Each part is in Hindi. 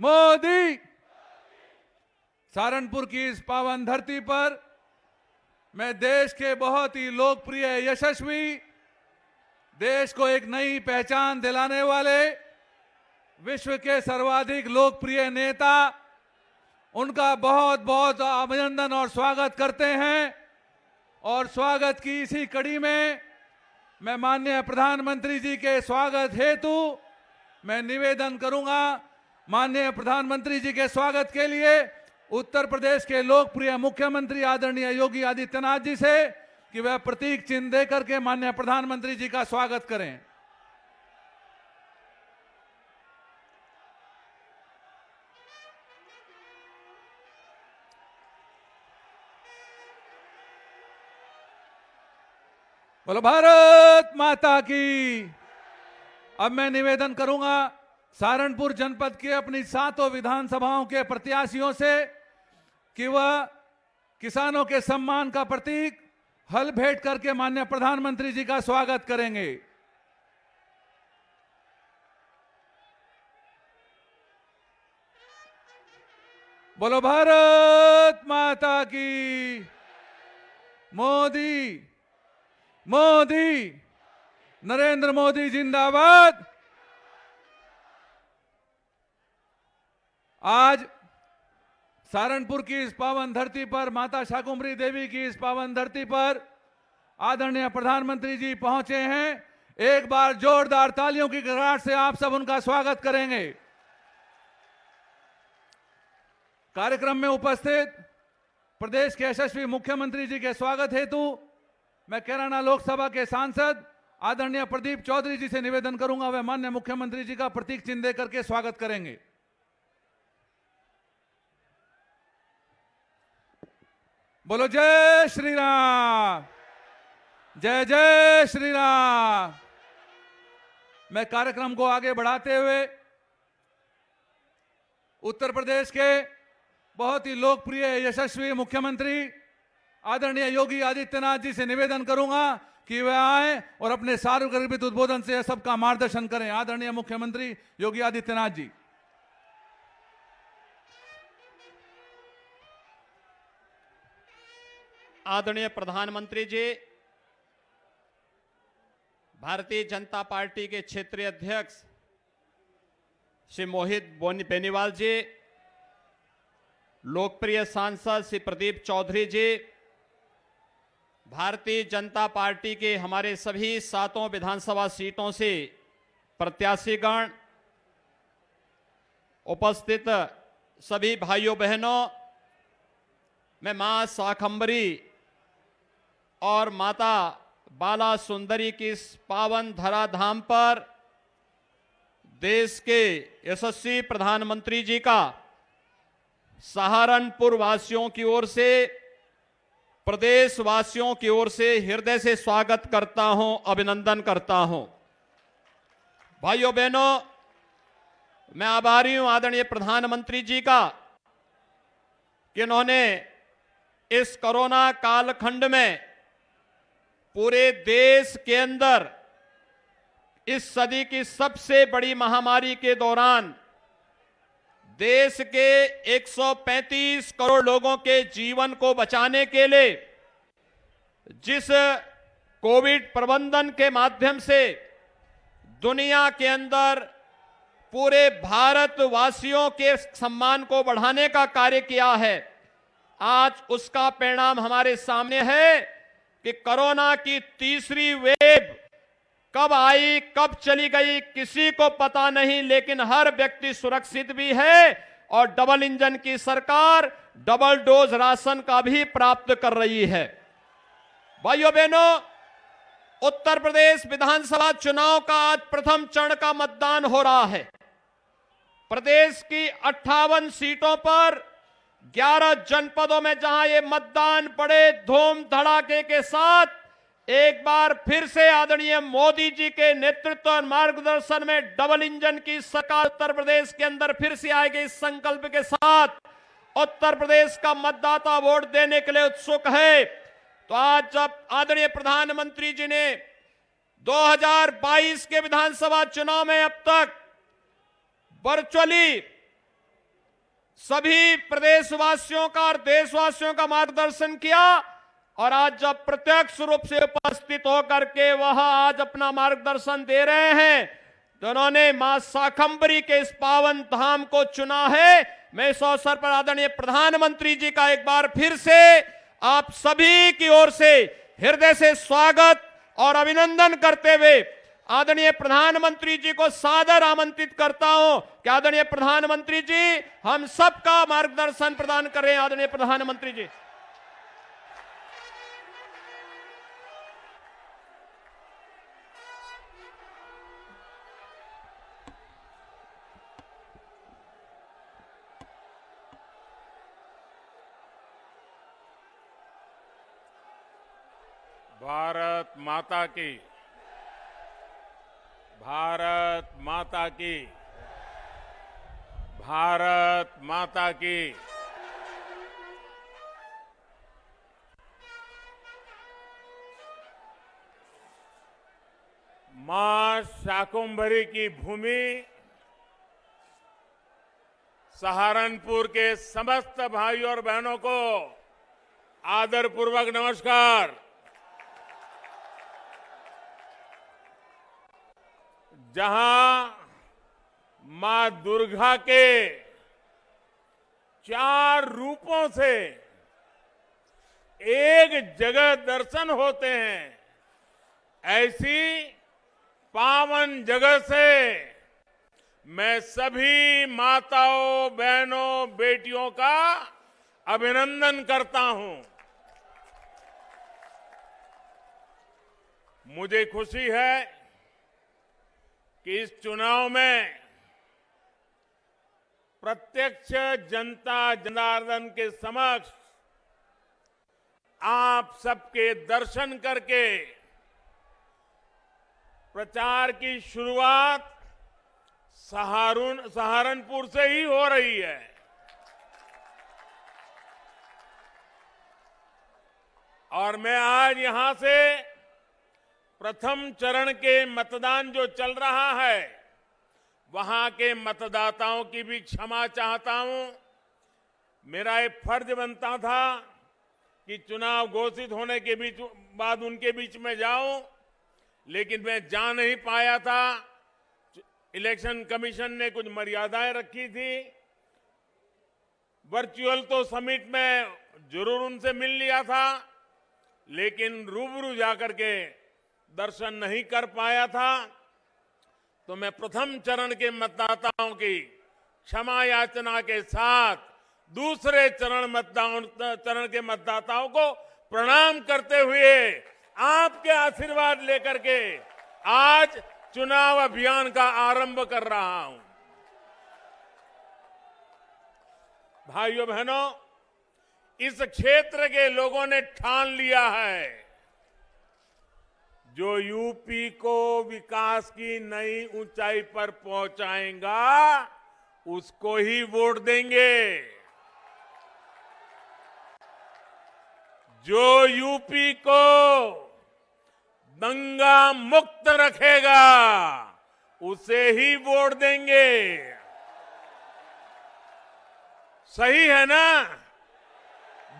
मोदी। सहारनपुर की इस पावन धरती पर मैं देश के बहुत ही लोकप्रिय, यशस्वी, देश को एक नई पहचान दिलाने वाले, विश्व के सर्वाधिक लोकप्रिय नेता, उनका बहुत बहुत अभिनंदन और स्वागत करते हैं। और स्वागत की इसी कड़ी में मैं माननीय प्रधानमंत्री जी के स्वागत हेतु मैं निवेदन करूंगा। माननीय प्रधानमंत्री जी के स्वागत के लिए उत्तर प्रदेश के लोकप्रिय मुख्यमंत्री आदरणीय योगी आदित्यनाथ जी से कि वह प्रतीक चिन्ह देकर के माननीय प्रधानमंत्री जी का स्वागत करें। बोलो भारत माता की। अब मैं निवेदन करूंगा सहारनपुर जनपद के अपनी 7 विधानसभाओं के प्रत्याशियों से कि वह किसानों के सम्मान का प्रतीक हल भेंट करके माननीय प्रधानमंत्री जी का स्वागत करेंगे। बोलो भारत माता की। मोदी मोदी, नरेंद्र मोदी जिंदाबाद। आज सहारनपुर की इस पावन धरती पर, माता शाकुंभरी देवी की इस पावन धरती पर आदरणीय प्रधानमंत्री जी पहुंचे हैं। एक बार जोरदार तालियों की गड़गड़ाहट से आप सब उनका स्वागत करेंगे। कार्यक्रम में उपस्थित प्रदेश के यशस्वी मुख्यमंत्री जी के स्वागत हेतु मैं कैराना लोकसभा के सांसद आदरणीय प्रदीप चौधरी जी से निवेदन करूंगा, वे माननीय मुख्यमंत्री जी का प्रतीक चिन्ह देकर के स्वागत करेंगे। बोलो जय श्री राम, जय जय श्री राम। मैं कार्यक्रम को आगे बढ़ाते हुए उत्तर प्रदेश के बहुत ही लोकप्रिय, यशस्वी मुख्यमंत्री आदरणीय योगी आदित्यनाथ जी से निवेदन करूंगा कि वे आए और अपने सार्वजनिक उद्बोधन से सबका मार्गदर्शन करें। आदरणीय मुख्यमंत्री योगी आदित्यनाथ जी। आदरणीय प्रधानमंत्री जी, भारतीय जनता पार्टी के क्षेत्रीय अध्यक्ष श्री मोहित बेनीवाल जी, लोकप्रिय सांसद श्री प्रदीप चौधरी जी, भारतीय जनता पार्टी के हमारे सभी 7 विधानसभा सीटों से प्रत्याशीगण, उपस्थित सभी भाइयों बहनों, मैं मां शाकंभरी और माता बाला सुंदरी की इस पावन धराधाम पर देश के यशस्वी प्रधानमंत्री जी का सहारनपुर वासियों की ओर से, प्रदेश वासियों की ओर से हृदय से स्वागत करता हूं, अभिनंदन करता हूं। भाइयों बहनों, मैं आभारी हूं आदरणीय प्रधानमंत्री जी का कि उन्होंने इस कोरोना कालखंड में पूरे देश के अंदर इस सदी की सबसे बड़ी महामारी के दौरान देश के 135 करोड़ लोगों के जीवन को बचाने के लिए जिस कोविड प्रबंधन के माध्यम से दुनिया के अंदर पूरे भारतवासियों के सम्मान को बढ़ाने का कार्य किया है, आज उसका परिणाम हमारे सामने है कि कोरोना की तीसरी वेव कब आई, कब चली गई, किसी को पता नहीं, लेकिन हर व्यक्ति सुरक्षित भी है और डबल इंजन की सरकार डबल डोज राशन का भी प्राप्त कर रही है। भाइयों बहनों, उत्तर प्रदेश विधानसभा चुनाव का आज प्रथम चरण का मतदान हो रहा है। प्रदेश की 58 सीटों पर 11 जनपदों में जहां ये मतदान बड़े धूम धड़ाके के साथ एक बार फिर से आदरणीय मोदी जी के नेतृत्व और मार्गदर्शन में डबल इंजन की सरकार उत्तर प्रदेश के अंदर फिर से आएगी, इस संकल्प के साथ उत्तर प्रदेश का मतदाता वोट देने के लिए उत्सुक है। तो आज जब आदरणीय प्रधानमंत्री जी ने 2022 के विधानसभा चुनाव में अब तक वर्चुअली सभी प्रदेशवासियों का और देशवासियों का मार्गदर्शन किया और आज जब प्रत्यक्ष रूप से उपस्थित होकर के वह आज अपना मार्गदर्शन दे रहे हैं तो उन्होंने मां शाकंभरी के इस पावन धाम को चुना है। मैं इस अवसर पर आदरणीय प्रधानमंत्री जी का एक बार फिर से आप सभी की ओर से हृदय से स्वागत और अभिनंदन करते हुए आदरणीय प्रधानमंत्री जी को सादर आमंत्रित करता हूं कि आदरणीय प्रधानमंत्री जी हम सबका मार्गदर्शन प्रदान करें। आदरणीय प्रधानमंत्री जी। भारत माता की, भारत माता की, भारत माता की। मां शाकंभरी की भूमि सहारनपुर के समस्त भाइयों और बहनों को आदरपूर्वक नमस्कार। जहां मां दुर्गा के 4 रूपों से एक जगह दर्शन होते हैं, ऐसी पावन जगह से मैं सभी माताओं, बहनों, बेटियों का अभिनंदन करता हूं। मुझे खुशी है कि इस चुनाव में प्रत्यक्ष जनता जनार्दन के समक्ष आप सबके दर्शन करके प्रचार की शुरुआत सहारनपुर से ही हो रही है। और मैं आज यहां से प्रथम चरण के मतदान जो चल रहा है वहां के मतदाताओं की भी क्षमा चाहता हूं। मेरा एक फर्ज बनता था कि चुनाव घोषित होने के बाद उनके बीच में जाऊं, लेकिन मैं जा नहीं पाया था। इलेक्शन कमीशन ने कुछ मर्यादाएं रखी थी। वर्चुअल तो समिट में जरूर उनसे मिल लिया था, लेकिन रूबरू जाकर के दर्शन नहीं कर पाया था। तो मैं प्रथम चरण के मतदाताओं की क्षमा याचना के साथ दूसरे चरण के मतदाताओं को प्रणाम करते हुए आपके आशीर्वाद लेकर के आज चुनाव अभियान का आरंभ कर रहा हूं। भाइयों बहनों, इस क्षेत्र के लोगों ने ठान लिया है जो यूपी को विकास की नई ऊंचाई पर पहुंचाएगा उसको ही वोट देंगे। जो यूपी को दंगा मुक्त रखेगा उसे ही वोट देंगे। सही है ना?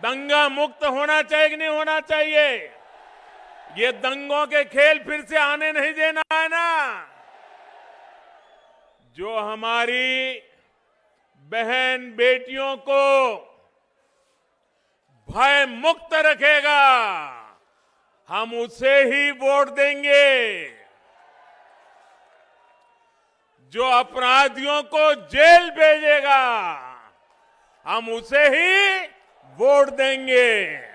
दंगा मुक्त होना चाहिए कि नहीं होना चाहिए? ये दंगों के खेल फिर से आने नहीं देना है ना। जो हमारी बहन बेटियों को भय मुक्त रखेगा हम उसे ही वोट देंगे। जो अपराधियों को जेल भेजेगा हम उसे ही वोट देंगे।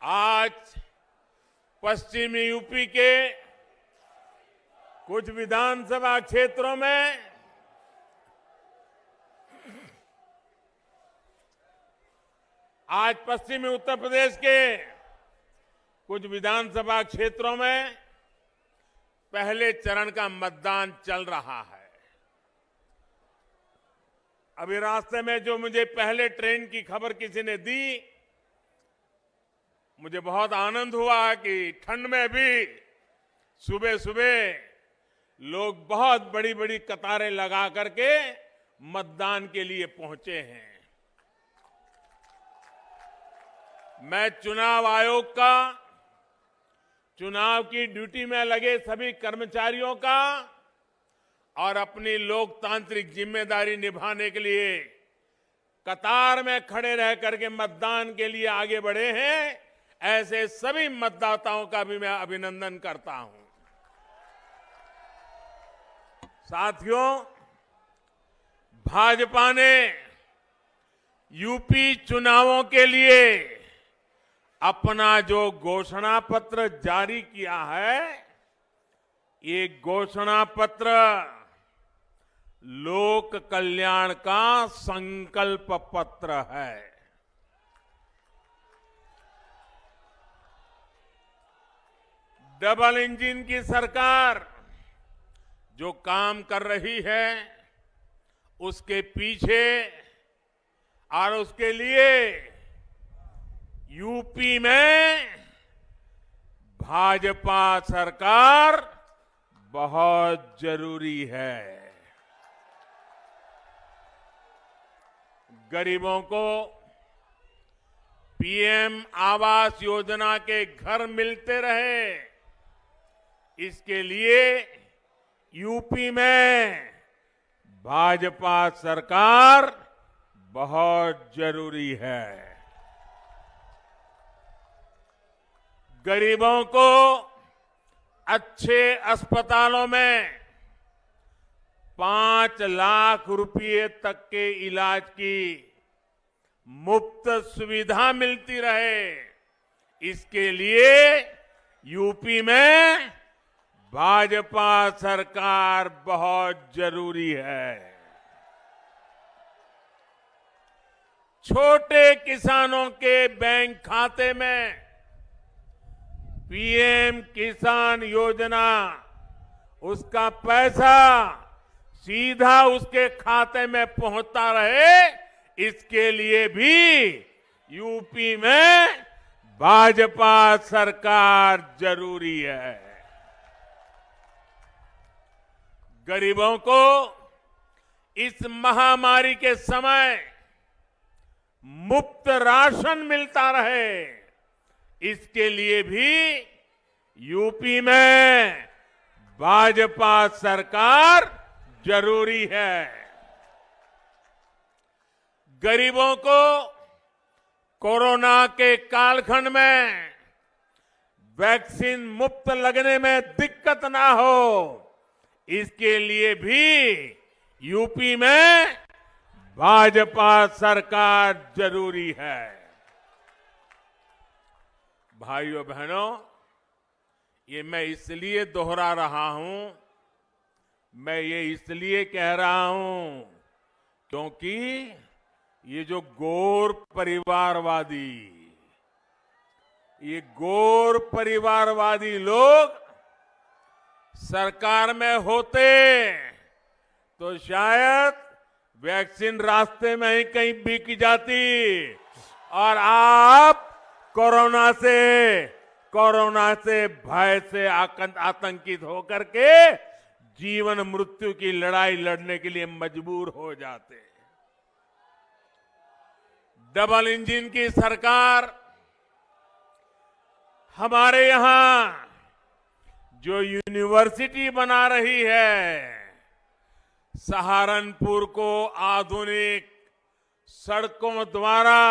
आज पश्चिमी यूपी के कुछ विधानसभा क्षेत्रों में पश्चिमी उत्तर प्रदेश के कुछ विधानसभा क्षेत्रों में पहले चरण का मतदान चल रहा है। अभी रास्ते में जो मुझे पहले ट्रेन की खबर किसी ने दी, मुझे बहुत आनंद हुआ कि ठंड में भी सुबह सुबह लोग बहुत बड़ी बड़ी कतारें लगा करके मतदान के लिए पहुंचे हैं। मैं चुनाव आयोग का, चुनाव की ड्यूटी में लगे सभी कर्मचारियों का और अपनी लोकतांत्रिक जिम्मेदारी निभाने के लिए कतार में खड़े रह करके मतदान के लिए आगे बढ़े हैं, ऐसे सभी मतदाताओं का भी मैं अभिनंदन करता हूं। साथियों, भाजपा ने यूपी चुनावों के लिए अपना जो घोषणा पत्र जारी किया है, ये घोषणा पत्र लोक कल्याण का संकल्प पत्र है। डबल इंजन की सरकार जो काम कर रही है, उसके पीछे और उसके लिए यूपी में भाजपा सरकार बहुत जरूरी है। गरीबों को पीएम आवास योजना के घर मिलते रहे, इसके लिए यूपी में भाजपा सरकार बहुत जरूरी है। गरीबों को अच्छे अस्पतालों में 5 लाख रुपए तक के इलाज की मुफ्त सुविधा मिलती रहे, इसके लिए यूपी में भाजपा सरकार बहुत जरूरी है। छोटे किसानों के बैंक खाते में पीएम किसान योजना, उसका पैसा सीधा उसके खाते में पहुंचता रहे, इसके लिए भी यूपी में भाजपा सरकार जरूरी है। गरीबों को इस महामारी के समय मुफ्त राशन मिलता रहे, इसके लिए भी यूपी में भाजपा सरकार जरूरी है। गरीबों को कोरोना के कालखंड में वैक्सीन मुफ्त लगने में दिक्कत ना हो, इसके लिए भी यूपी में भाजपा सरकार जरूरी है। भाइयों बहनों, ये मैं इसलिए दोहरा रहा हूं, मैं ये इसलिए कह रहा हूं क्योंकि ये जो गौर परिवारवादी लोग सरकार में होते तो शायद वैक्सीन रास्ते में ही कहीं बिक जाती और आप कोरोना से भय से आतंकित होकर के जीवन मृत्यु की लड़ाई लड़ने के लिए मजबूर हो जाते। डबल इंजन की सरकार हमारे यहां जो यूनिवर्सिटी बना रही है, सहारनपुर को आधुनिक सड़कों द्वारा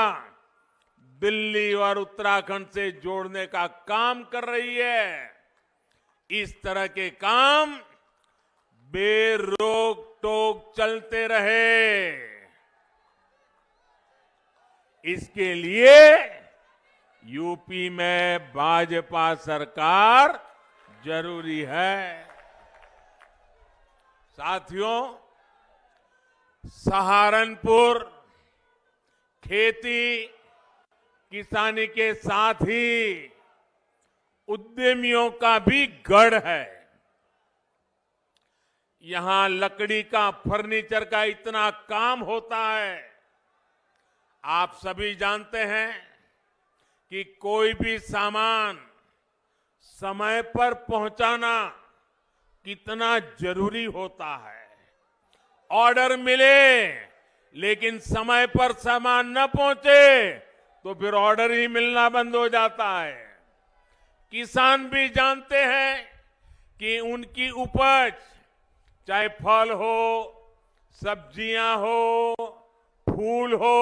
दिल्ली और उत्तराखंड से जोड़ने का काम कर रही है। इस तरह के काम बेरोक टोक चलते रहे, इसके लिए यूपी में भाजपा सरकार जरूरी है। साथियों, सहारनपुर खेती किसानी के साथ ही उद्यमियों का भी गढ़ है। यहां लकड़ी का, फर्नीचर का इतना काम होता है। आप सभी जानते हैं कि कोई भी सामान समय पर पहुंचाना कितना जरूरी होता है ऑर्डर मिले लेकिन समय पर सामान न पहुंचे तो फिर ऑर्डर ही मिलना बंद हो जाता है। किसान भी जानते हैं कि उनकी उपज, चाहे फल हो, सब्जियां हो, फूल हो,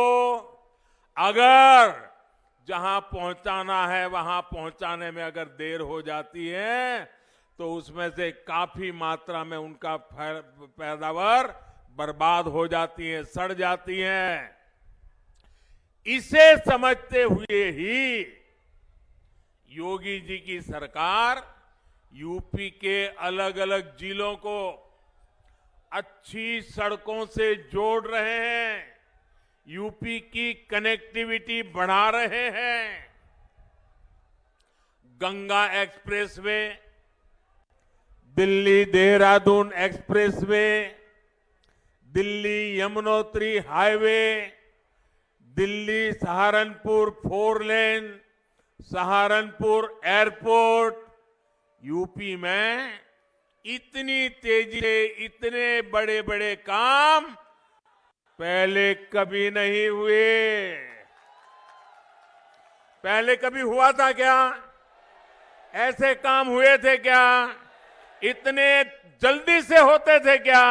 अगर जहां पहुंचाना है वहां पहुंचाने में अगर देर हो जाती है तो उसमें से काफी मात्रा में उनका पैदावार बर्बाद हो जाती है, सड़ जाती है। इसे समझते हुए ही योगी जी की सरकार यूपी के अलग अलग जिलों को अच्छी सड़कों से जोड़ रहे हैं, यूपी की कनेक्टिविटी बढ़ा रहे हैं। Ganga expressway, Delhi Dehradun expressway, Delhi Yamunotri highway, Delhi Saharanpur 4 लेन, सहारनपुर एयरपोर्ट, यूपी में इतनी तेजी से इतने बड़े बड़े काम पहले कभी नहीं हुए। पहले कभी हुआ था क्या? ऐसे काम हुए थे क्या? इतने जल्दी से होते थे क्या?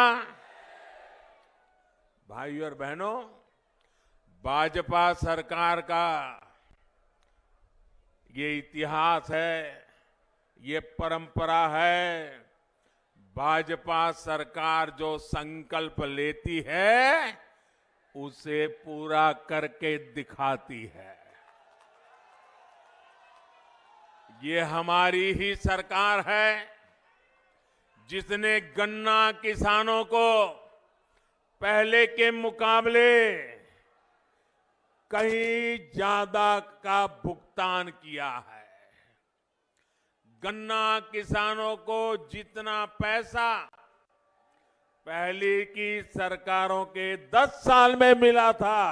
भाइयों और बहनों, भाजपा सरकार का ये इतिहास है, ये परंपरा है। भाजपा सरकार जो संकल्प लेती है उसे पूरा करके दिखाती है। ये हमारी ही सरकार है जिसने गन्ना किसानों को पहले के मुकाबले कहीं ज्यादा का भुगतान किया है। गन्ना किसानों को जितना पैसा पहले की सरकारों के 10 साल में मिला था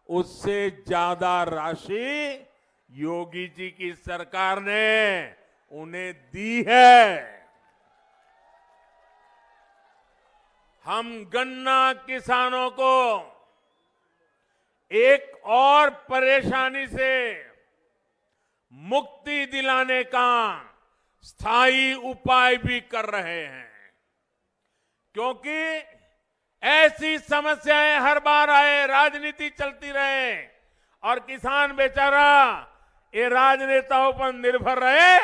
उससे ज्यादा राशि योगी जी की सरकार ने उन्हें दी है। हम गन्ना किसानों को एक और परेशानी से मुक्ति दिलाने का स्थायी उपाय भी कर रहे हैं, क्योंकि ऐसी समस्याएं हर बार आए, राजनीति चलती रहे और किसान बेचारा ये राजनेताओं पर निर्भर रहे।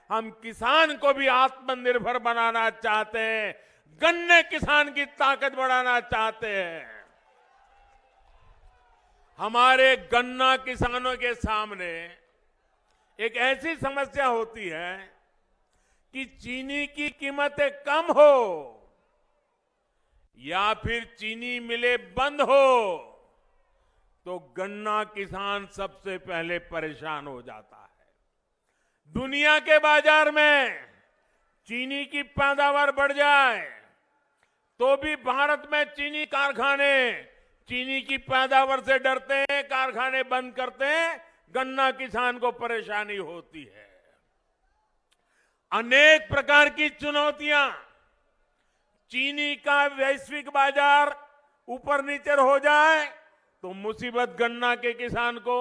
हम किसान को भी आत्मनिर्भर बनाना चाहते हैं, गन्ने किसान की ताकत बढ़ाना चाहते हैं। हमारे गन्ना किसानों के सामने एक ऐसी समस्या होती है कि चीनी की कीमतें कम हो या फिर चीनी मिलें बंद हो तो गन्ना किसान सबसे पहले परेशान हो जाता है। दुनिया के बाजार में चीनी की पैदावार बढ़ जाए तो भी भारत में चीनी कारखाने चीनी की पैदावार से डरते हैं, कारखाने बंद करते हैं, गन्ना किसान को परेशानी होती है। अनेक प्रकार की चुनौतियां, चीनी का वैश्विक बाजार ऊपर नीचे हो जाए तो मुसीबत गन्ना के किसान को,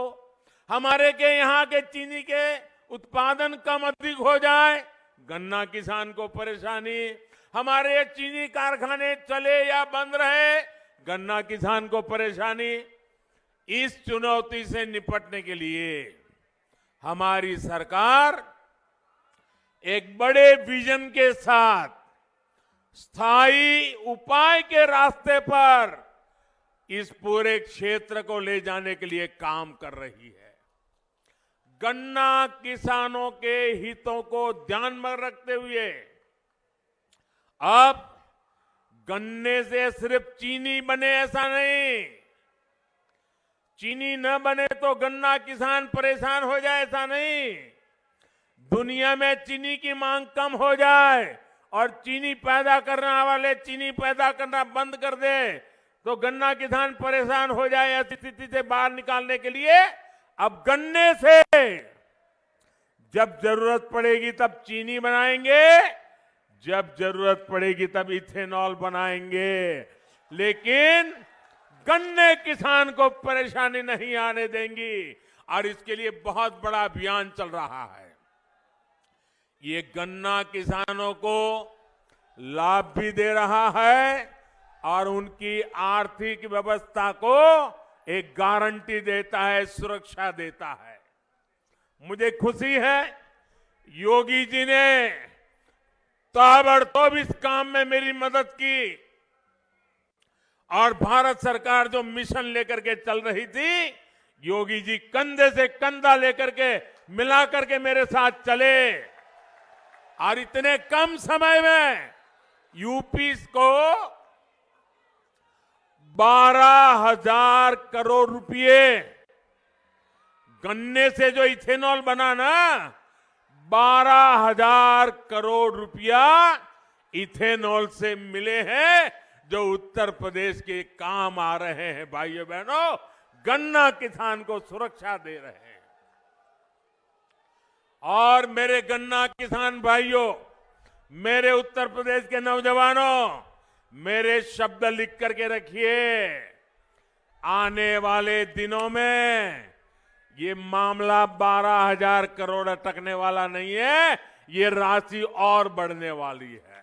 हमारे के यहाँ के चीनी के उत्पादन कम अधिक हो जाए गन्ना किसान को परेशानी, हमारे चीनी कारखाने चले या बंद रहे गन्ना किसान को परेशानी। इस चुनौती से निपटने के लिए हमारी सरकार एक बड़े विजन के साथ स्थायी उपाय के रास्ते पर इस पूरे क्षेत्र को ले जाने के लिए काम कर रही है। गन्ना किसानों के हितों को ध्यान में रखते हुए अब गन्ने से सिर्फ चीनी बने ऐसा नहीं, चीनी न बने तो गन्ना किसान परेशान हो जाए ऐसा नहीं, दुनिया में चीनी की मांग कम हो जाए और चीनी पैदा करने वाले चीनी पैदा करना बंद कर दे तो गन्ना किसान परेशान हो जाए, ऐसी स्थिति से बाहर निकालने के लिए अब गन्ने से जब जरूरत पड़ेगी तब चीनी बनाएंगे, जब जरूरत पड़ेगी तब इथेनॉल बनाएंगे। लेकिन गन्ने किसान को परेशानी नहीं आने देंगी और इसके लिए बहुत बड़ा अभियान चल रहा है। ये गन्ना किसानों को लाभ भी दे रहा है और उनकी आर्थिक व्यवस्था को एक गारंटी देता है, सुरक्षा देता है। मुझे खुशी है योगी जी ने ताबड़तोड़ इस काम में मेरी मदद की और भारत सरकार जो मिशन लेकर के चल रही थी, योगी जी कंधे से कंधा लेकर के मिला करके मेरे साथ चले और इतने कम समय में यूपी को 12,000 करोड़ रुपए गन्ने से जो इथेनॉल बना ना, 12,000 करोड़ रुपया इथेनॉल से मिले हैं जो उत्तर प्रदेश के काम आ रहे हैं। भाइयों बहनों, गन्ना किसान को सुरक्षा दे रहे हैं। और मेरे गन्ना किसान भाइयों, मेरे उत्तर प्रदेश के नौजवानों, मेरे शब्द लिख करके रखिए। आने वाले दिनों में ये मामला 12,000 करोड़ अटकने वाला नहीं है, ये राशि और बढ़ने वाली है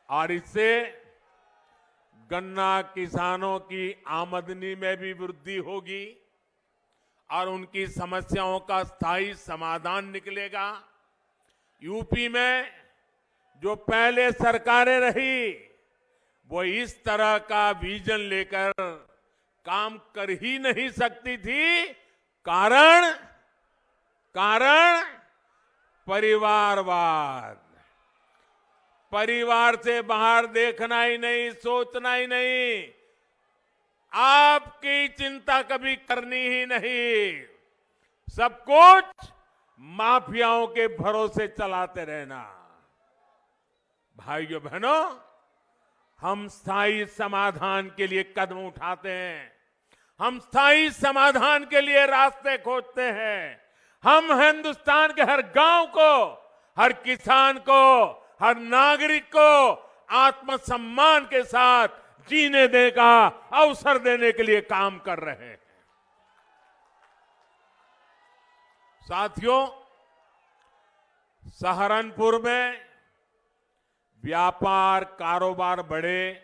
और इससे गन्ना किसानों की आमदनी में भी वृद्धि होगी और उनकी समस्याओं का स्थायी समाधान निकलेगा। यूपी में जो पहले सरकारें रही, वो इस तरह का विजन लेकर काम कर ही नहीं सकती थी। कारण परिवारवाद, परिवार से बाहर देखना ही नहीं, सोचना ही नहीं, आपकी चिंता कभी करनी ही नहीं, सब कुछ माफियाओं के भरोसे चलाते रहना। भाइयों बहनों, हम स्थायी समाधान के लिए कदम उठाते हैं, हम स्थायी समाधान के लिए रास्ते खोजते हैं। हम हिंदुस्तान के हर गांव को, हर किसान को, हर नागरिक को आत्मसम्मान के साथ जीने देने का अवसर देने के लिए काम कर रहे हैं। साथियों, सहारनपुर में व्यापार कारोबार बढ़े,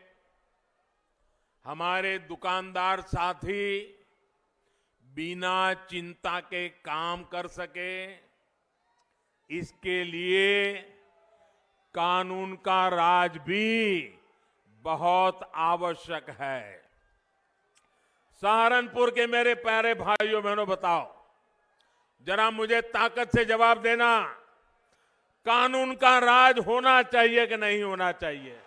हमारे दुकानदार साथी बिना चिंता के काम कर सके, इसके लिए कानून का राज भी बहुत आवश्यक है। सहारनपुर के मेरे प्यारे भाइयों बहनों, बताओ जरा मुझे ताकत से जवाब देना, कानून का राज होना चाहिए कि नहीं होना चाहिए?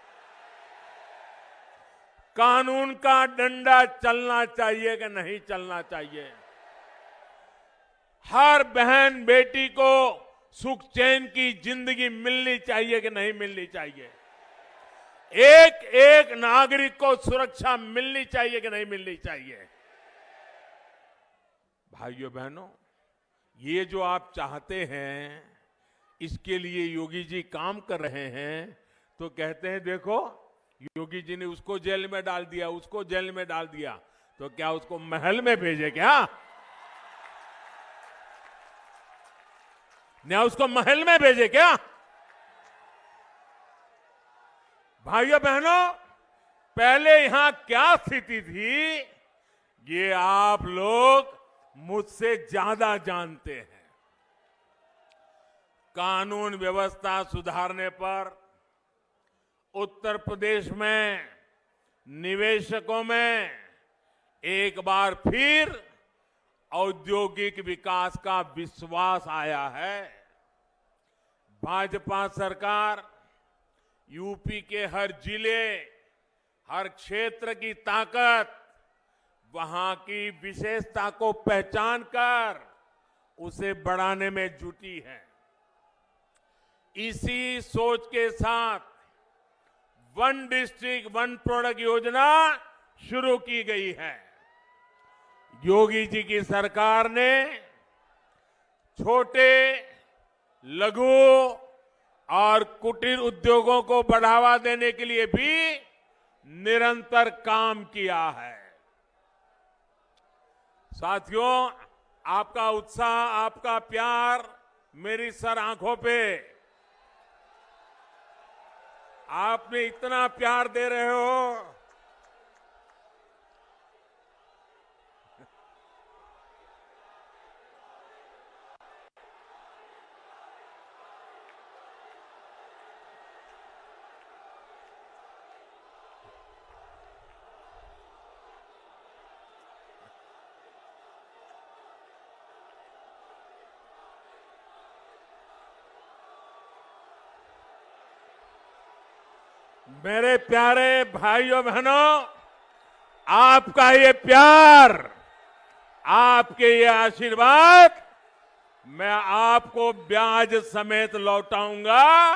कानून का डंडा चलना चाहिए कि नहीं चलना चाहिए? हर बहन बेटी को सुख चैन की जिंदगी मिलनी चाहिए कि नहीं मिलनी चाहिए? एक एक नागरिक को सुरक्षा मिलनी चाहिए कि नहीं मिलनी चाहिए? भाइयों बहनों, ये जो आप चाहते हैं, इसके लिए योगी जी काम कर रहे हैं। तो कहते हैं देखो, योगी जी ने उसको जेल में डाल दिया, उसको जेल में डाल दिया, तो क्या उसको महल में भेजे क्या? क्या उसको महल में भेजे क्या? भाइयों बहनों, पहले यहां क्या स्थिति थी, ये आप लोग मुझसे ज्यादा जानते हैं। कानून व्यवस्था सुधारने पर उत्तर प्रदेश में निवेशकों में एक बार फिर औद्योगिक विकास का विश्वास आया है। भाजपा सरकार यूपी के हर जिले, हर क्षेत्र की ताकत, वहां की विशेषता को पहचान कर उसे बढ़ाने में जुटी है। इसी सोच के साथ वन डिस्ट्रिक्ट वन प्रोडक्ट योजना शुरू की गई है। योगी जी की सरकार ने छोटे, लघु और कुटीर उद्योगों को बढ़ावा देने के लिए भी निरंतर काम किया है। साथियों, आपका उत्साह, आपका प्यार मेरी सर आंखों पे, आपने इतना प्यार दे रहे हो। मेरे प्यारे भाइयों बहनों, आपका ये प्यार, आपके ये आशीर्वाद मैं आपको ब्याज समेत लौटाऊंगा,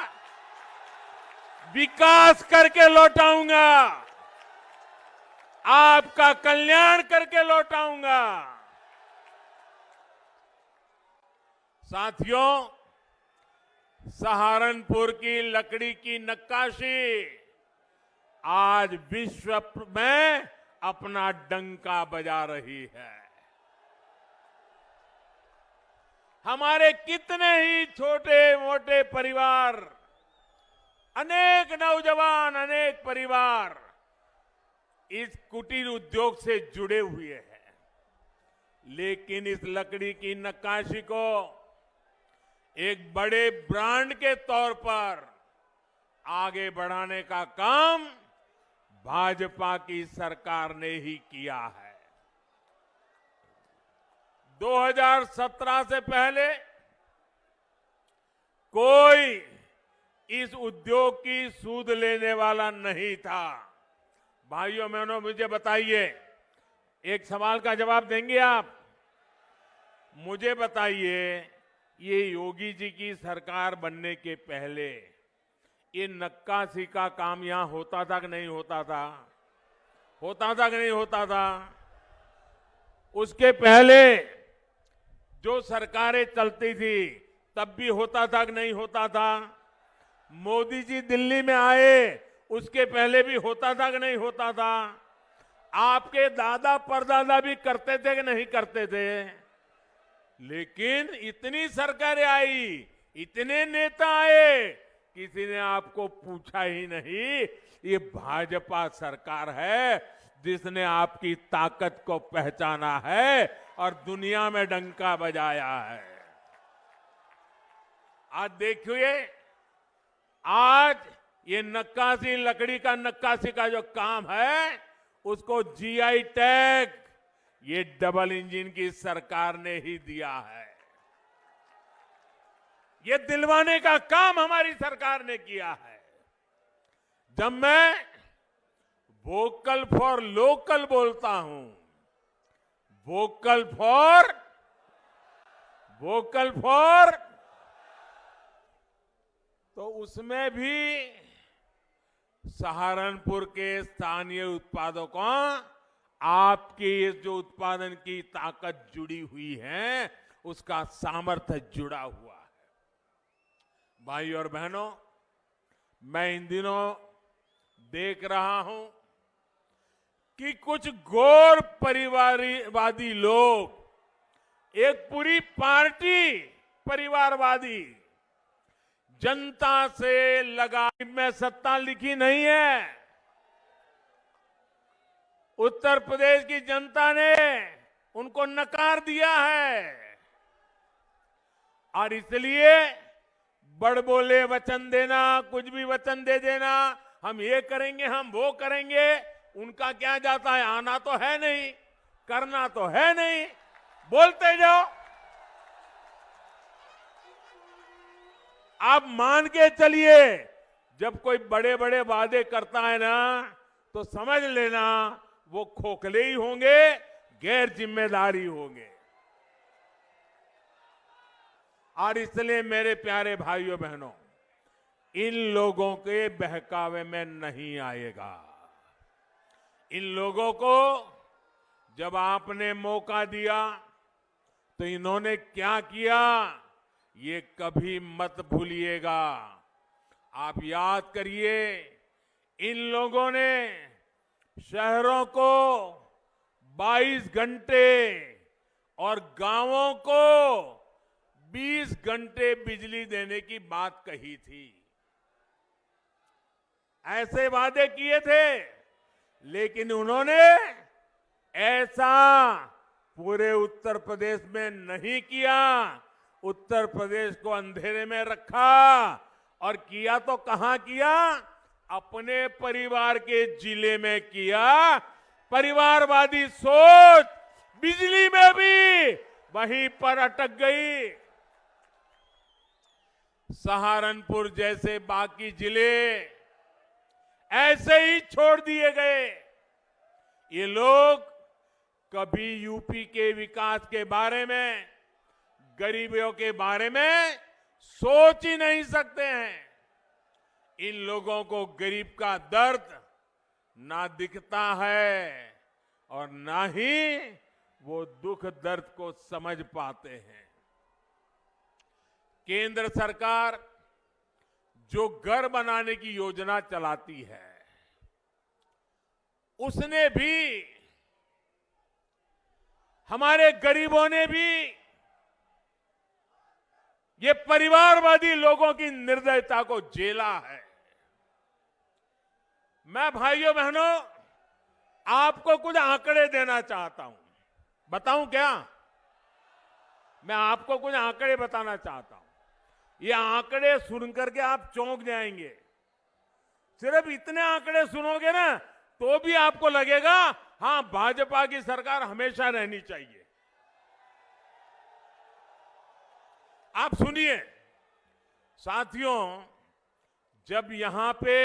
विकास करके लौटाऊंगा, आपका कल्याण करके लौटाऊंगा। साथियों, सहारनपुर की लकड़ी की नक्काशी आज विश्व में अपना डंका बजा रही है। हमारे कितने ही छोटे मोटे परिवार, अनेक नौजवान, अनेक परिवार इस कुटीर उद्योग से जुड़े हुए हैं, लेकिन इस लकड़ी की नक्काशी को एक बड़े ब्रांड के तौर पर आगे बढ़ाने का काम भाजपा की सरकार ने ही किया है। 2017 से पहले कोई इस उद्योग की सूद लेने वाला नहीं था। भाइयों बहनों, मुझे बताइए, एक सवाल का जवाब देंगे आप? मुझे बताइए, ये योगी जी की सरकार बनने के पहले ये नक्काशी का काम यहां होता था कि नहीं होता था? होता था कि नहीं होता था? उसके पहले जो सरकारें चलती थी तब भी होता था कि नहीं होता था? मोदी जी दिल्ली में आए उसके पहले भी होता था कि नहीं होता था? आपके दादा परदादा भी करते थे कि नहीं करते थे? लेकिन इतनी सरकारें आई, इतने नेता आए, किसी ने आपको पूछा ही नहीं। ये भाजपा सरकार है जिसने आपकी ताकत को पहचाना है और दुनिया में डंका बजाया है। आज देखिए, आज ये नक्काशी, लकड़ी का नक्काशी का जो काम है, उसको जीआई टैग ये डबल इंजन की सरकार ने ही दिया है। ये दिलवाने का काम हमारी सरकार ने किया है। जब मैं वोकल फॉर लोकल बोलता हूं, वोकल फॉर तो उसमें भी सहारनपुर के स्थानीय उत्पादों को आपकी जो उत्पादन की ताकत जुड़ी हुई है, उसका सामर्थ्य जुड़ा हुआ है। भाई और बहनों, मैं इन दिनों देख रहा हूं कि कुछ गैर परिवारवादी लोग, एक पूरी पार्टी परिवारवादी, जनता से लगा में सत्ता लिखी नहीं है। उत्तर प्रदेश की जनता ने उनको नकार दिया है और इसलिए बड़बोले वचन देना, कुछ भी वचन दे देना, हम ये करेंगे, हम वो करेंगे, उनका क्या जाता है? आना तो है नहीं, करना तो है नहीं, बोलते जाओ। आप मान के चलिए, जब कोई बड़े बड़े वादे करता है ना, तो समझ लेना वो खोखले ही होंगे, गैर जिम्मेदारी होंगे। और इसलिए मेरे प्यारे भाइयों बहनों, इन लोगों के बहकावे में नहीं आएगा। इन लोगों को जब आपने मौका दिया तो इन्होंने क्या किया, ये कभी मत भूलिएगा। आप याद करिए, इन लोगों ने शहरों को 22 घंटे और गांवों को 20 घंटे बिजली देने की बात कही थी। ऐसे वादे किए थे, लेकिन उन्होंने ऐसा पूरे उत्तर प्रदेश में नहीं किया। उत्तर प्रदेश को अंधेरे में रखा, और किया तो कहां किया? अपने परिवार के जिले में किया। परिवारवादी सोच बिजली में भी वहीं पर अटक गई। सहारनपुर जैसे बाकी जिले ऐसे ही छोड़ दिए गए। ये लोग कभी यूपी के विकास के बारे में, गरीबों के बारे में सोच ही नहीं सकते हैं। इन लोगों को गरीब का दर्द ना दिखता है और ना ही वो दुख दर्द को समझ पाते हैं। केंद्र सरकार जो घर बनाने की योजना चलाती है, उसने भी, हमारे गरीबों ने भी ये परिवारवादी लोगों की निर्दयता को झेला है। मैं भाइयों बहनों आपको कुछ आंकड़े देना चाहता हूं। बताऊं क्या? मैं आपको कुछ आंकड़े बताना चाहता हूं। ये आंकड़े सुन करके आप चौंक जाएंगे। सिर्फ इतने आंकड़े सुनोगे ना तो भी आपको लगेगा हां, भाजपा की सरकार हमेशा रहनी चाहिए। आप सुनिए साथियों, जब यहां पे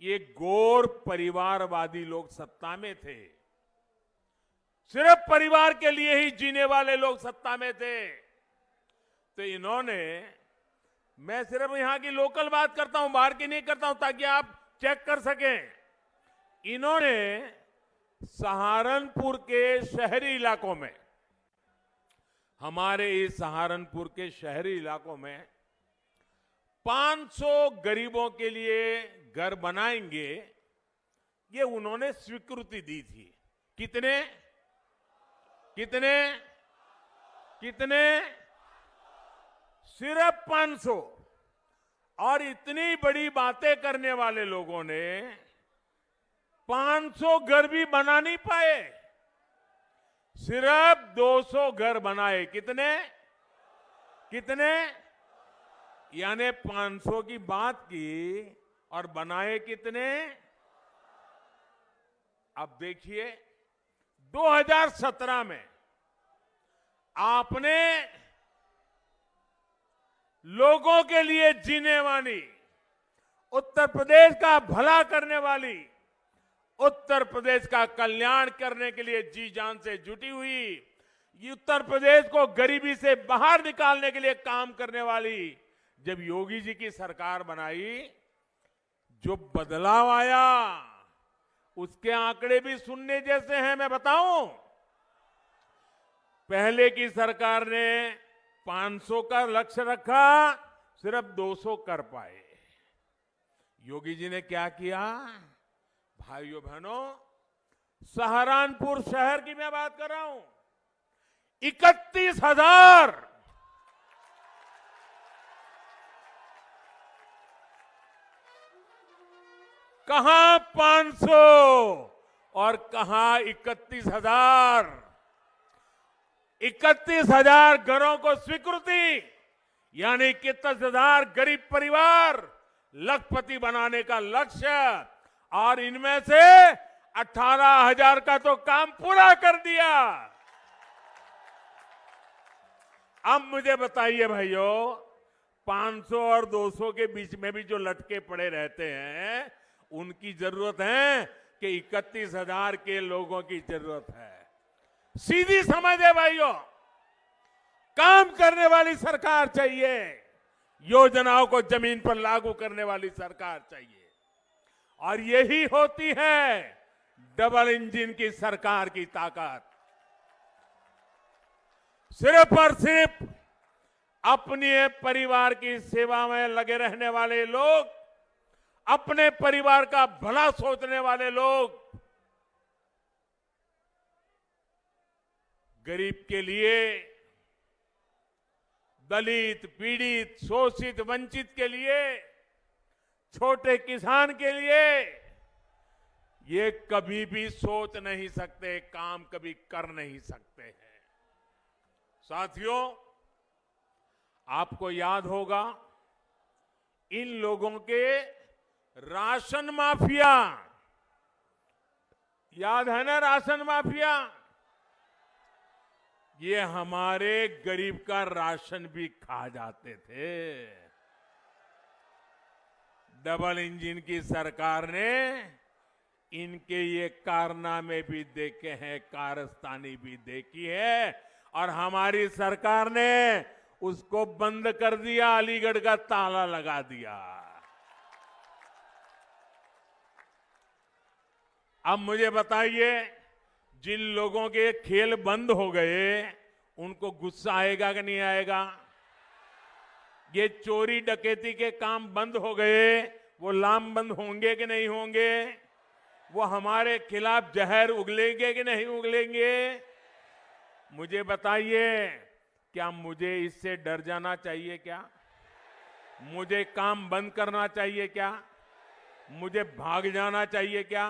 ये गौर परिवारवादी लोग सत्ता में थे, सिर्फ परिवार के लिए ही जीने वाले लोग सत्ता में थे, तो इन्होंने, मैं सिर्फ यहां की लोकल बात करता हूं, बाहर की नहीं करता हूं, ताकि आप चेक कर सकें। इन्होंने सहारनपुर के शहरी इलाकों में, हमारे इस सहारनपुर के शहरी इलाकों में 500 गरीबों के लिए घर बनाएंगे, ये उन्होंने स्वीकृति दी थी। कितने कितने कितने? सिर्फ 500। और इतनी बड़ी बातें करने वाले लोगों ने 500 घर भी बना नहीं पाए, सिर्फ 200 घर बनाए। कितने कितने? यानी 500 की बात की और बनाए कितने? अब देखिए, 2017 में आपने लोगों के लिए जीने वाली, उत्तर प्रदेश का भला करने वाली, उत्तर प्रदेश का कल्याण करने के लिए जी जान से जुटी हुई, ये उत्तर प्रदेश को गरीबी से बाहर निकालने के लिए काम करने वाली, जब योगी जी की सरकार बनाई, जो बदलाव आया उसके आंकड़े भी सुनने जैसे हैं। मैं बताऊं, पहले की सरकार ने 500 का लक्ष्य रखा, सिर्फ 200 कर पाए। योगी जी ने क्या किया? भाइयों बहनों, सहारनपुर शहर की मैं बात कर रहा हूं, 31,000 कहां 500 और कहां 31,000। 31,000 घरों को स्वीकृति, यानी 31,000 गरीब परिवार लखपति बनाने का लक्ष्य, और इनमें से 18,000 का तो काम पूरा कर दिया। अब मुझे बताइए भाइयों, 500 और 200 के बीच में भी जो लटके पड़े रहते हैं, उनकी जरूरत है कि 31,000 के लोगों की जरूरत है। सीधी समझ है भाइयों, काम करने वाली सरकार चाहिए, योजनाओं को जमीन पर लागू करने वाली सरकार चाहिए, और यही होती है डबल इंजन की सरकार की ताकत। सिर्फ और सिर्फ अपने परिवार की सेवा में लगे रहने वाले लोग, अपने परिवार का भला सोचने वाले लोग गरीब के लिए, दलित, पीड़ित, शोषित, वंचित के लिए, छोटे किसान के लिए ये कभी भी सोच नहीं सकते, काम कभी कर नहीं सकते हैं। साथियों, आपको याद होगा इन लोगों के राशन माफिया, याद है ना राशन माफिया, ये हमारे गरीब का राशन भी खा जाते थे। डबल इंजन की सरकार ने इनके ये कारनामे भी देखे हैं, कारस्तानी भी देखी है, और हमारी सरकार ने उसको बंद कर दिया, अलीगढ़ का ताला लगा दिया। अब मुझे बताइए, जिन लोगों के खेल बंद हो गए उनको गुस्सा आएगा कि नहीं आएगा? ये चोरी डकैती के काम बंद हो गए, वो लामबंद होंगे कि नहीं होंगे? वो हमारे खिलाफ जहर उगलेंगे कि नहीं उगलेंगे? मुझे बताइए, क्या मुझे इससे डर जाना चाहिए क्या? मुझे काम बंद करना चाहिए क्या? मुझे भाग जाना चाहिए क्या?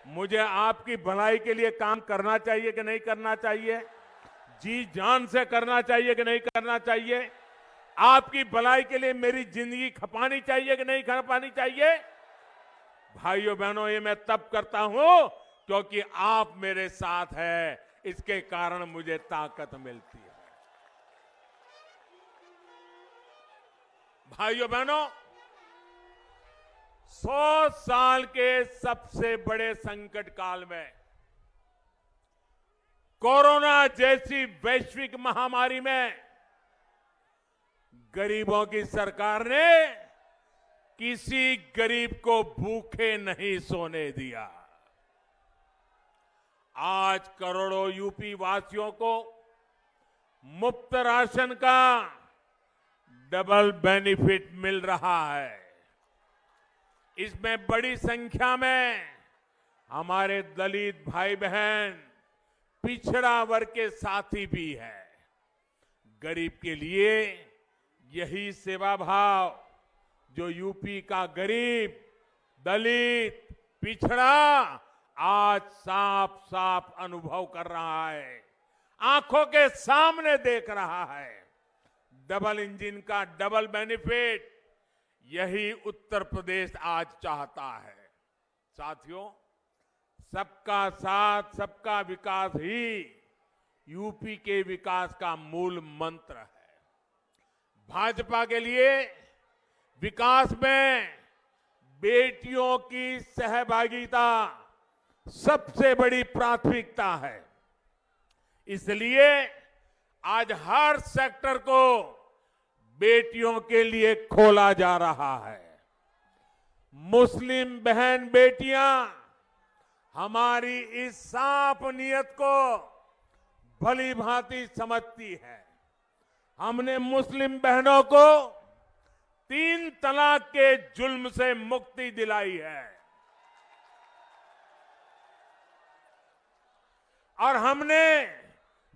मुझे आपकी भलाई के लिए काम करना चाहिए कि नहीं करना चाहिए? जी जान से करना चाहिए कि नहीं करना चाहिए? आपकी भलाई के लिए मेरी जिंदगी खपानी चाहिए कि नहीं खपानी चाहिए? भाइयों बहनों, ये मैं तब करता हूं क्योंकि आप मेरे साथ हैं, इसके कारण मुझे ताकत मिलती है। भाइयों बहनों, 100 साल के सबसे बड़े संकट काल में, कोरोना जैसी वैश्विक महामारी में गरीबों की सरकार ने किसी गरीब को भूखे नहीं सोने दिया। आज करोड़ों यूपी वासियों को मुफ्त राशन का डबल बेनिफिट मिल रहा है। इसमें बड़ी संख्या में हमारे दलित भाई बहन, पिछड़ा वर्ग के साथी भी हैं। गरीब के लिए यही सेवा भाव जो यूपी का गरीब, दलित, पिछड़ा आज साफ साफ अनुभव कर रहा है, आंखों के सामने देख रहा है। डबल इंजन का डबल बेनिफिट यही उत्तर प्रदेश आज चाहता है। साथियों, सबका साथ, सबका विकास ही यूपी के विकास का मूल मंत्र है। भाजपा के लिए विकास में बेटियों की सहभागिता सबसे बड़ी प्राथमिकता है। इसलिए आज हर सेक्टर को बेटियों के लिए खोला जा रहा है। मुस्लिम बहन बेटियां हमारी इस साफ नियत को भली भांति समझती है। हमने मुस्लिम बहनों को 3 तलाक के जुल्म से मुक्ति दिलाई है और हमने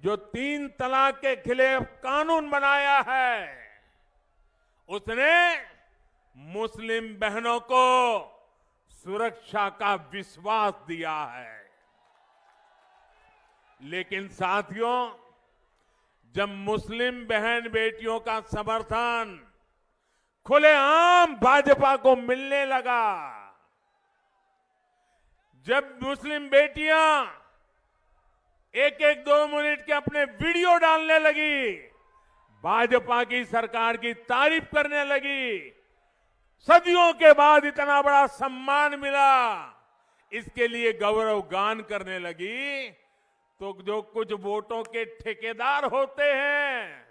जो 3 तलाक के खिलाफ कानून बनाया है, उसने मुस्लिम बहनों को सुरक्षा का विश्वास दिया है। लेकिन साथियों, जब मुस्लिम बहन बेटियों का समर्थन खुलेआम भाजपा को मिलने लगा, जब मुस्लिम बेटियां 1-1, 2 मिनट के अपने वीडियो डालने लगी, भाजपा की सरकार की तारीफ करने लगी, सदियों के बाद इतना बड़ा सम्मान मिला, इसके लिए गौरव गान करने लगी, तो जो कुछ वोटों के ठेकेदार होते हैं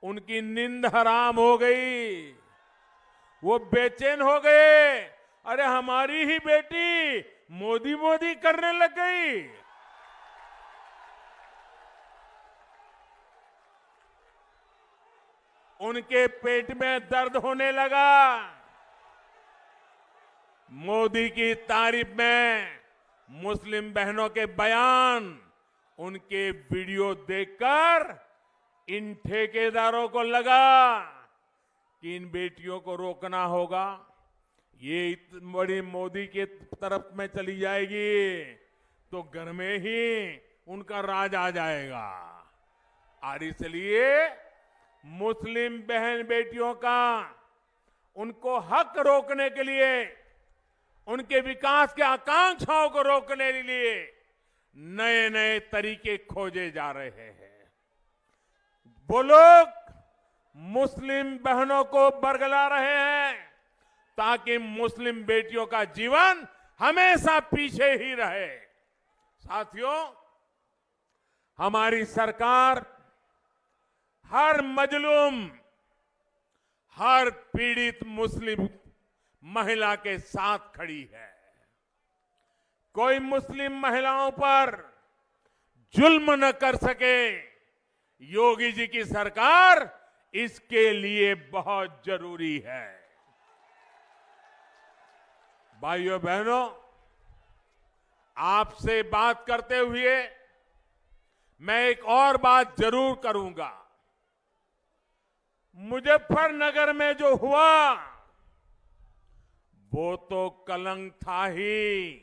उनकी नींद हराम हो गई। वो बेचैन हो गए, अरे हमारी ही बेटी मोदी मोदी करने लग गई। उनके पेट में दर्द होने लगा। मोदी की तारीफ में मुस्लिम बहनों के बयान, उनके वीडियो देखकर इन ठेकेदारों को लगा कि इन बेटियों को रोकना होगा, ये इतनी बड़ी मोदी के तरफ में चली जाएगी तो घर में ही उनका राज आ जाएगा। और इसलिए मुस्लिम बहन बेटियों का उनको हक रोकने के लिए, उनके विकास के आकांक्षाओं को रोकने के लिए नए नए तरीके खोजे जा रहे हैं। वो लोग मुस्लिम बहनों को बरगला रहे हैं ताकि मुस्लिम बेटियों का जीवन हमेशा पीछे ही रहे। साथियों, हमारी सरकार हर मजलूम, हर पीड़ित मुस्लिम महिला के साथ खड़ी है। कोई मुस्लिम महिलाओं पर जुल्म न कर सके, योगी जी की सरकार इसके लिए बहुत जरूरी है। भाइयों बहनों, आपसे बात करते हुए मैं एक और बात जरूर करूंगा। मुजफ्फरनगर में जो हुआ वो तो कलंक था ही,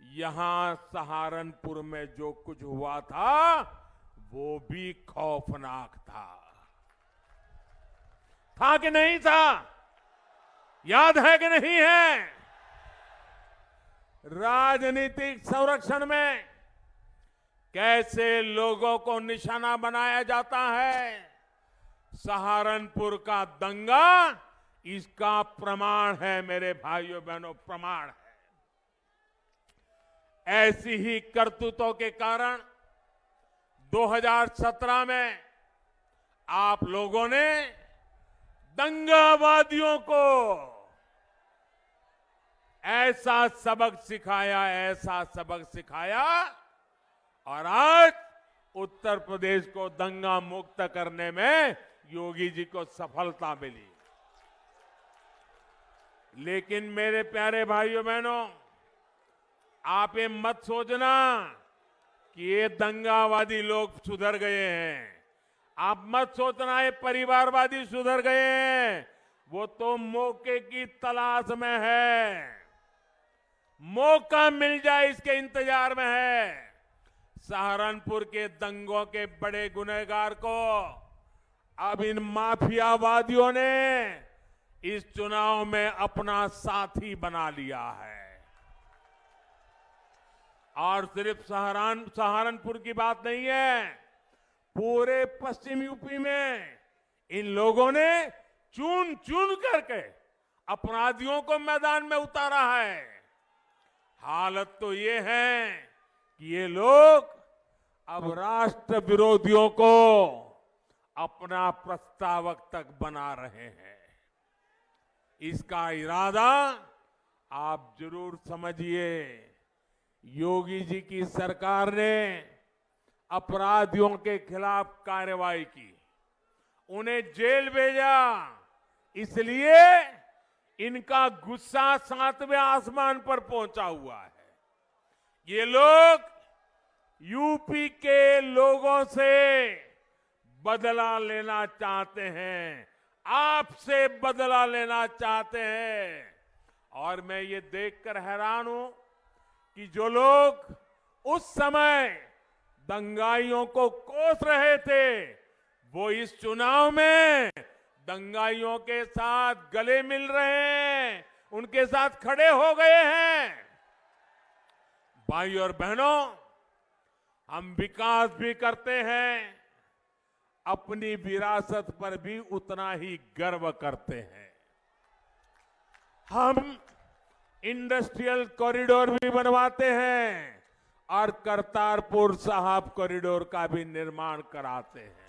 यहां सहारनपुर में जो कुछ हुआ था वो भी खौफनाक था कि नहीं था? याद है कि नहीं है? राजनीतिक संरक्षण में कैसे लोगों को निशाना बनाया जाता है, सहारनपुर का दंगा इसका प्रमाण है मेरे भाइयों बहनों, प्रमाण है। ऐसी ही करतूतों के कारण 2017 में आप लोगों ने दंगावादियों को ऐसा सबक सिखाया और आज उत्तर प्रदेश को दंगा मुक्त करने में योगी जी को सफलता मिली। लेकिन मेरे प्यारे भाइयों बहनों, आप ये मत सोचना कि ये दंगावादी लोग सुधर गए हैं। आप मत सोचना ये परिवारवादी सुधर गए हैं। वो तो मौके की तलाश में है, मौका मिल जाए इसके इंतजार में है। सहारनपुर के दंगों के बड़े गुनहगार को अब इन माफियावादियों ने इस चुनाव में अपना साथी बना लिया है। और सिर्फ सहारनपुर की बात नहीं है, पूरे पश्चिम यूपी में इन लोगों ने चुन चुन करके अपराधियों को मैदान में उतारा है। हालत तो ये है कि ये लोग अब राष्ट्र विरोधियों को अपना प्रस्तावक तक बना रहे हैं। इसका इरादा आप जरूर समझिए। योगी जी की सरकार ने अपराधियों के खिलाफ कार्रवाई की, उन्हें जेल भेजा, इसलिए इनका गुस्सा 7वें आसमान पर पहुंचा हुआ है। ये लोग यूपी के लोगों से बदला लेना चाहते हैं, आपसे बदला लेना चाहते हैं। और मैं ये देखकर हैरान हूं कि जो लोग उस समय दंगाइयों को कोस रहे थे, वो इस चुनाव में दंगाइयों के साथ गले मिल रहे हैं, उनके साथ खड़े हो गए हैं। भाइयों और बहनों, हम विकास भी करते हैं, अपनी विरासत पर भी उतना ही गर्व करते हैं। हम इंडस्ट्रियल कॉरिडोर भी बनवाते हैं और करतारपुर साहिब कॉरिडोर का भी निर्माण कराते हैं।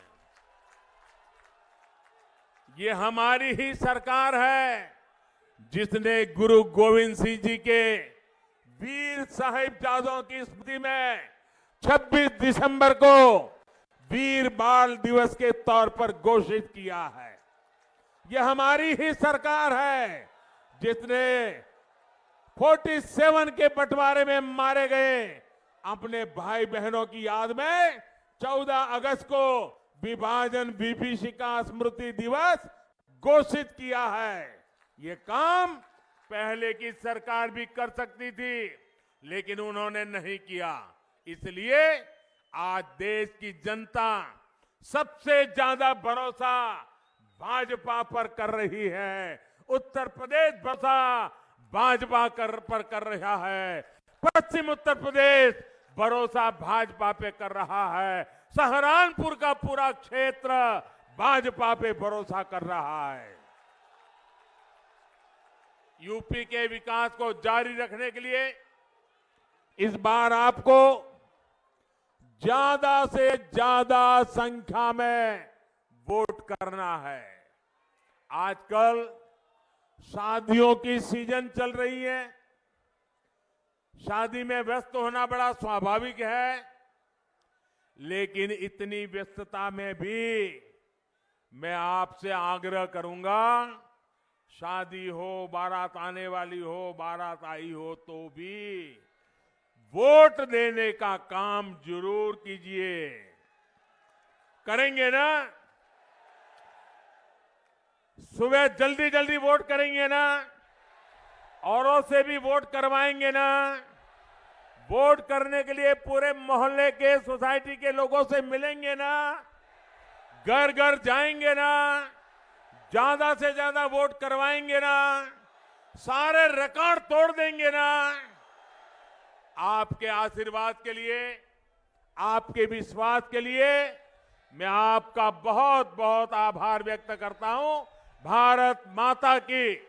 ये हमारी ही सरकार है जिसने गुरु गोविंद सिंह जी के वीर साहिबजादों की स्मृति में 26 दिसंबर को वीर बाल दिवस के तौर पर घोषित किया है। यह हमारी ही सरकार है जिसने 47 के बंटवारे में मारे गए अपने भाई बहनों की याद में 14 अगस्त को विभाजन विभीषिका स्मृति दिवस घोषित किया है। ये काम पहले की सरकार भी कर सकती थी, लेकिन उन्होंने नहीं किया। इसलिए आज देश की जनता सबसे ज्यादा भरोसा भाजपा पर कर रही है। उत्तर प्रदेश भरोसा भाजपा पर कर रहा है। पश्चिम उत्तर प्रदेश भरोसा भाजपा पे कर रहा है। सहारनपुर का पूरा क्षेत्र भाजपा पे भरोसा कर रहा है। यूपी के विकास को जारी रखने के लिए इस बार आपको ज्यादा से ज्यादा संख्या में वोट करना है। आजकल शादियों की सीजन चल रही है। शादी में व्यस्त होना बड़ा स्वाभाविक है, लेकिन इतनी व्यस्तता में भी मैं आपसे आग्रह करूंगा, शादी हो, बारात आने वाली हो, बारात आई हो, तो भी वोट देने का काम जरूर कीजिए। करेंगे ना? सुबह जल्दी जल्दी वोट करेंगे ना? औरों से भी वोट करवाएंगे ना? वोट करने के लिए पूरे मोहल्ले के, सोसाइटी के लोगों से मिलेंगे ना? घर घर जाएंगे ना? ज्यादा से ज्यादा वोट करवाएंगे ना? सारे रिकॉर्ड तोड़ देंगे ना? आपके आशीर्वाद के लिए, आपके विश्वास के लिए मैं आपका बहुत बहुत आभार व्यक्त करता हूं। भारत माता की